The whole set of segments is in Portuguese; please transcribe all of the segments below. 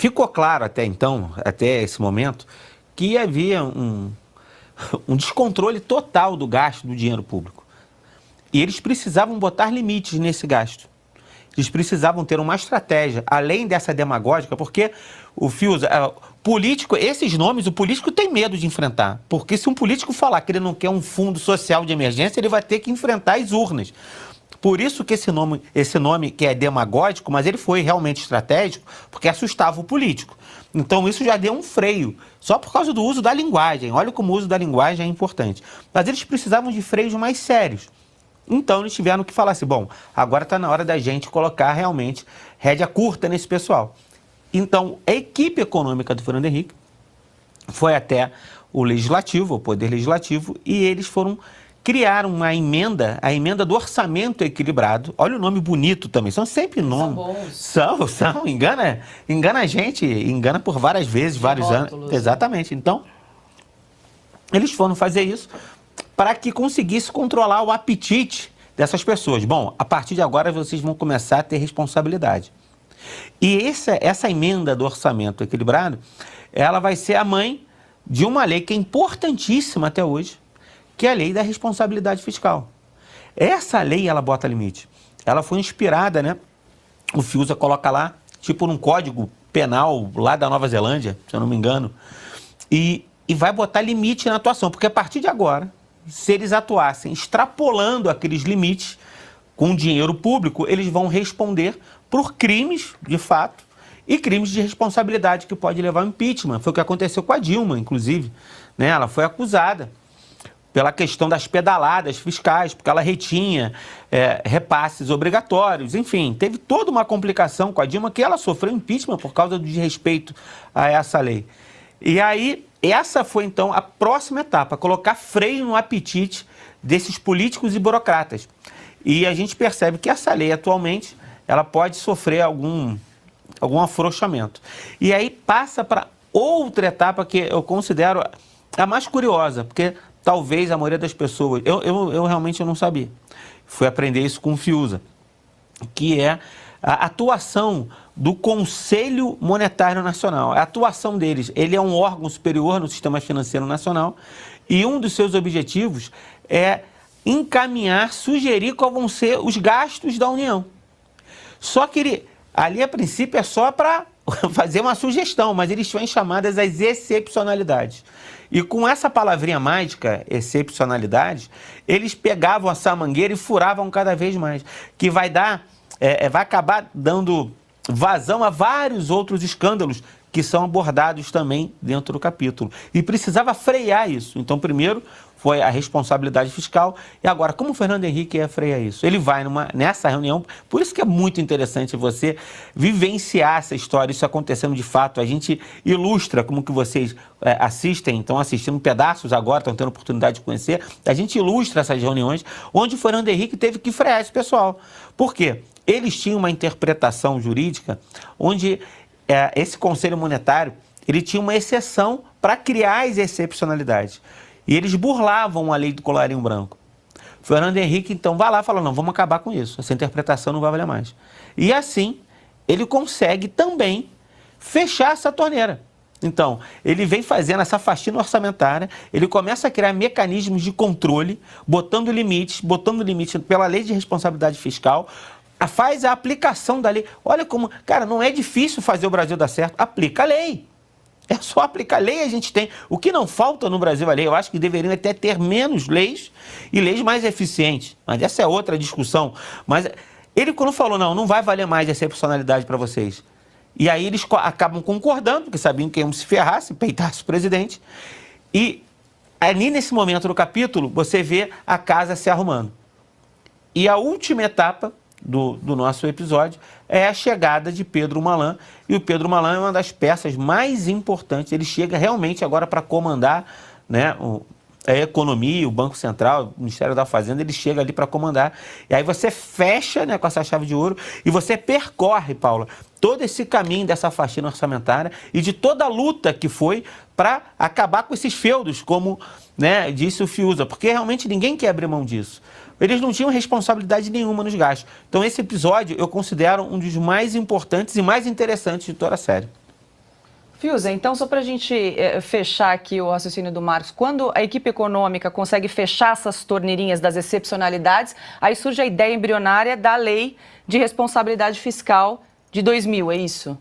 ficou claro até então, até esse momento, que havia um descontrole total do gasto do dinheiro público. E eles precisavam botar limites nesse gasto. Eles precisavam ter uma estratégia, além dessa demagógica, porque o Fiuza, político, esses nomes, o político tem medo de enfrentar. Porque se um político falar que ele não quer um fundo social de emergência, ele vai ter que enfrentar as urnas. Por isso que esse nome que é demagógico, mas ele foi realmente estratégico, porque assustava o político. Então isso já deu um freio, só por causa do uso da linguagem. Olha como o uso da linguagem é importante. Mas eles precisavam de freios mais sérios. Então eles tiveram que falar assim, bom, agora está na hora da gente colocar realmente rédea curta nesse pessoal. Então a equipe econômica do Fernando Henrique foi até o Legislativo, o Poder Legislativo, e eles foram criar uma emenda, a emenda do orçamento equilibrado. Olha o nome bonito também, são sempre nomes. São, engana a gente, engana por várias vezes, vários anos. Exatamente. Então, eles foram fazer isso para que conseguisse controlar o apetite dessas pessoas. Bom, a partir de agora vocês vão começar a ter responsabilidade. E essa emenda do orçamento equilibrado, ela vai ser a mãe de uma lei que é importantíssima até hoje, que é a lei da responsabilidade fiscal. Essa lei, ela bota limite. Ela foi inspirada, né? O Fiuza coloca lá, tipo num código penal lá da Nova Zelândia, se eu não me engano, e vai botar limite na atuação, porque a partir de agora, se eles atuassem extrapolando aqueles limites com dinheiro público, eles vão responder por crimes, de fato, e crimes de responsabilidade que pode levar ao impeachment. Foi o que aconteceu com a Dilma, inclusive. Né? Ela foi acusada pela questão das pedaladas fiscais, porque ela retinha repasses obrigatórios, enfim, teve toda uma complicação com a Dilma, que ela sofreu impeachment por causa do desrespeito a essa lei. E aí, essa foi então a próxima etapa, colocar freio no apetite desses políticos e burocratas. E a gente percebe que essa lei atualmente, ela pode sofrer algum afrouxamento. E aí passa para outra etapa que eu considero a mais curiosa, porque talvez a maioria das pessoas, eu realmente não sabia. Fui aprender isso com o Fiuza, que é a atuação do Conselho Monetário Nacional. A atuação deles, ele é um órgão superior no sistema financeiro nacional e um dos seus objetivos é encaminhar, sugerir quais vão ser os gastos da União. Só que ali, a princípio, é só para fazer uma sugestão, mas eles têm chamadas as excepcionalidades. E com essa palavrinha mágica, excepcionalidade, eles pegavam essa mangueira e furavam cada vez mais, que vai acabar dando vazão a vários outros escândalos que são abordados também dentro do capítulo. E precisava frear isso. Então, primeiro foi a responsabilidade fiscal. E agora, como o Fernando Henrique ia frear isso? Ele vai nessa reunião, por isso que é muito interessante você vivenciar essa história, isso acontecendo de fato. A gente ilustra como que vocês assistem, estão assistindo pedaços agora, estão tendo oportunidade de conhecer. A gente ilustra essas reuniões onde o Fernando Henrique teve que frear esse pessoal. Por quê? Eles tinham uma interpretação jurídica onde esse Conselho Monetário, ele tinha uma exceção para criar as excepcionalidades. E eles burlavam a lei do colarinho branco. Fernando Henrique, então, vai lá e fala, não, vamos acabar com isso. Essa interpretação não vai valer mais. E assim, ele consegue também fechar essa torneira. Então, ele vem fazendo essa faxina orçamentária, ele começa a criar mecanismos de controle, botando limites pela lei de responsabilidade fiscal, faz a aplicação da lei. Olha como, cara, não é difícil fazer o Brasil dar certo. Aplica a lei. É só aplicar a lei, a gente tem. O que não falta no Brasil é lei. Eu acho que deveriam até ter menos leis e leis mais eficientes. Mas essa é outra discussão. Mas ele, quando falou, não vai valer mais a excepcionalidade para vocês. E aí eles acabam concordando, porque sabiam que iam se ferrar, se peitasse o presidente. E ali nesse momento do capítulo, você vê a casa se arrumando. E a última etapa do nosso episódio é a chegada de Pedro Malan, e o Pedro Malan é uma das peças mais importantes. Ele chega realmente agora para comandar, né, a economia, o Banco Central, o Ministério da Fazenda, ele chega ali para comandar, e aí você fecha, né, com essa chave de ouro, e você percorre, Paula, todo esse caminho dessa faxina orçamentária e de toda a luta que foi para acabar com esses feudos, como, né, disse o Fiuza, porque realmente ninguém quer abrir mão disso. Eles não tinham responsabilidade nenhuma nos gastos. Então esse episódio eu considero um dos mais importantes e mais interessantes de toda a série. Fiuza, então, só para a gente fechar aqui o raciocínio do Marcos, quando a equipe econômica consegue fechar essas torneirinhas das excepcionalidades, aí surge a ideia embrionária da lei de responsabilidade fiscal de 2000, é isso?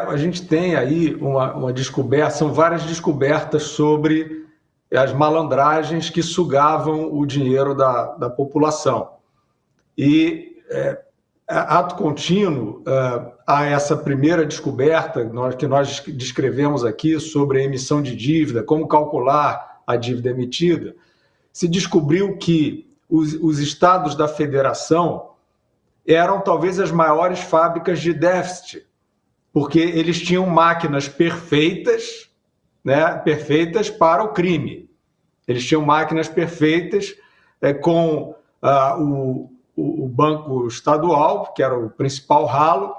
A gente tem aí uma descoberta, são várias descobertas sobre as malandragens que sugavam o dinheiro da população. E ato contínuo a essa primeira descoberta que nós descrevemos aqui sobre a emissão de dívida, como calcular a dívida emitida, se descobriu que os estados da federação eram talvez as maiores fábricas de déficit, porque eles tinham máquinas perfeitas, né, perfeitas para o crime. Eles tinham máquinas perfeitas com o Banco Estadual, que era o principal ralo,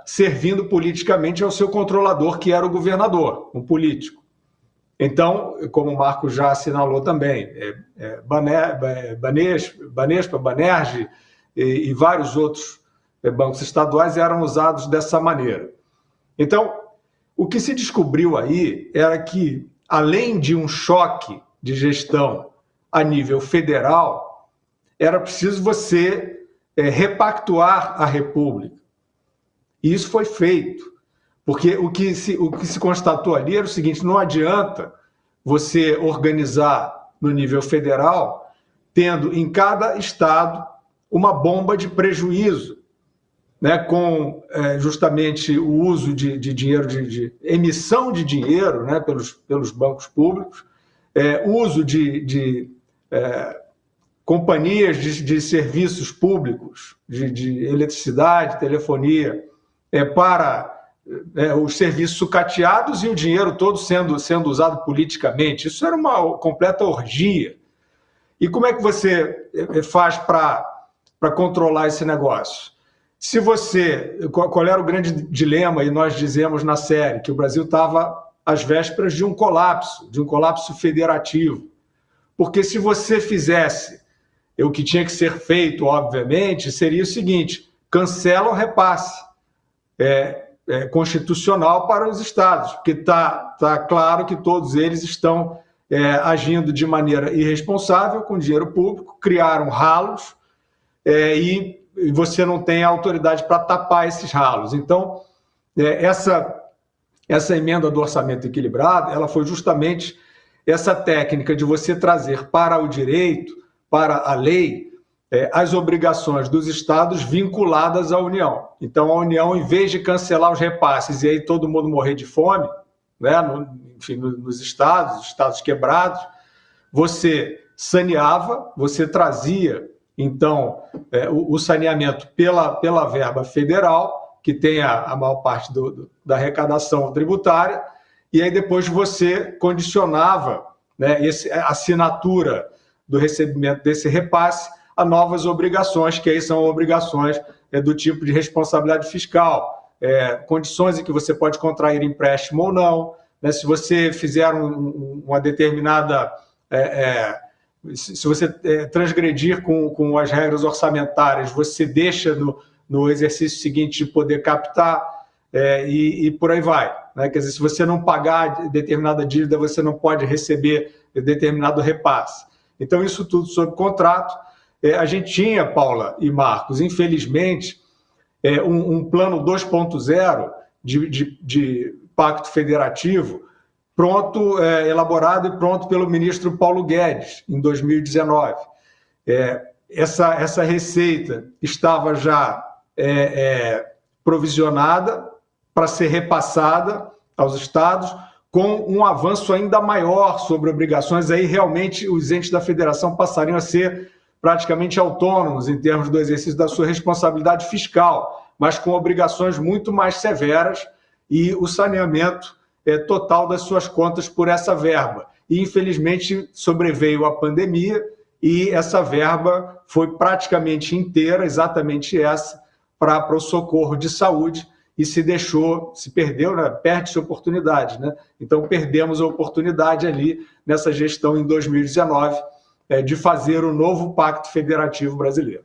servindo politicamente ao seu controlador, que era o governador, um político. Então, como o Marco já assinalou também, Banespa, Banerj e vários outros bancos estaduais eram usados dessa maneira. Então, o que se descobriu aí era que, além de um choque de gestão a nível federal, era preciso você repactuar a República. E isso foi feito, porque o que se constatou ali era o seguinte: não adianta você organizar no nível federal, tendo em cada estado uma bomba de prejuízo, né, com justamente o uso de dinheiro, de emissão de dinheiro, né, pelos bancos públicos, uso de companhias de serviços públicos, de eletricidade, telefonia, para os serviços sucateados e o dinheiro todo sendo usado politicamente. Isso era uma completa orgia. E como é que você faz para controlar esse negócio? Qual era o grande dilema, e nós dizemos na série, que o Brasil estava às vésperas de um colapso federativo. Porque se você fizesse o que tinha que ser feito, obviamente, seria o seguinte: cancela o repasse constitucional para os estados, porque tá claro que todos eles estão agindo de maneira irresponsável com dinheiro público, criaram ralos e você não tem autoridade para tapar esses ralos. Então, essa emenda do orçamento equilibrado, ela foi justamente essa técnica de você trazer para o direito, para a lei, as obrigações dos estados vinculadas à União. Então, a União, em vez de cancelar os repasses e aí todo mundo morrer de fome, né, nos estados quebrados, você saneava, você trazia, então, o saneamento pela verba federal, que tem a maior parte da arrecadação tributária, e aí depois você condicionava, né, a assinatura do recebimento desse repasse a novas obrigações, que aí são obrigações do tipo de responsabilidade fiscal, condições em que você pode contrair empréstimo ou não, né, se você fizer uma determinada... se você transgredir com as regras orçamentárias, você deixa no exercício seguinte de poder captar, e por aí vai, né? Quer dizer, se você não pagar determinada dívida, você não pode receber determinado repasse. Então, isso tudo sob contrato. A gente tinha, Paula e Marcos, infelizmente, um plano 2.0 de pacto federativo pronto, elaborado e pronto pelo ministro Paulo Guedes, em 2019. Essa receita estava já provisionada para ser repassada aos estados, com um avanço ainda maior sobre obrigações. Aí realmente os entes da federação passariam a ser praticamente autônomos em termos do exercício da sua responsabilidade fiscal, mas com obrigações muito mais severas e o saneamento total das suas contas por essa verba. E, infelizmente, sobreveio a pandemia e essa verba foi praticamente inteira, exatamente essa, para o socorro de saúde, e se perdeu, né? Perde-se oportunidade, né? Então, perdemos a oportunidade ali, nessa gestão em 2019, de fazer o novo Pacto Federativo Brasileiro.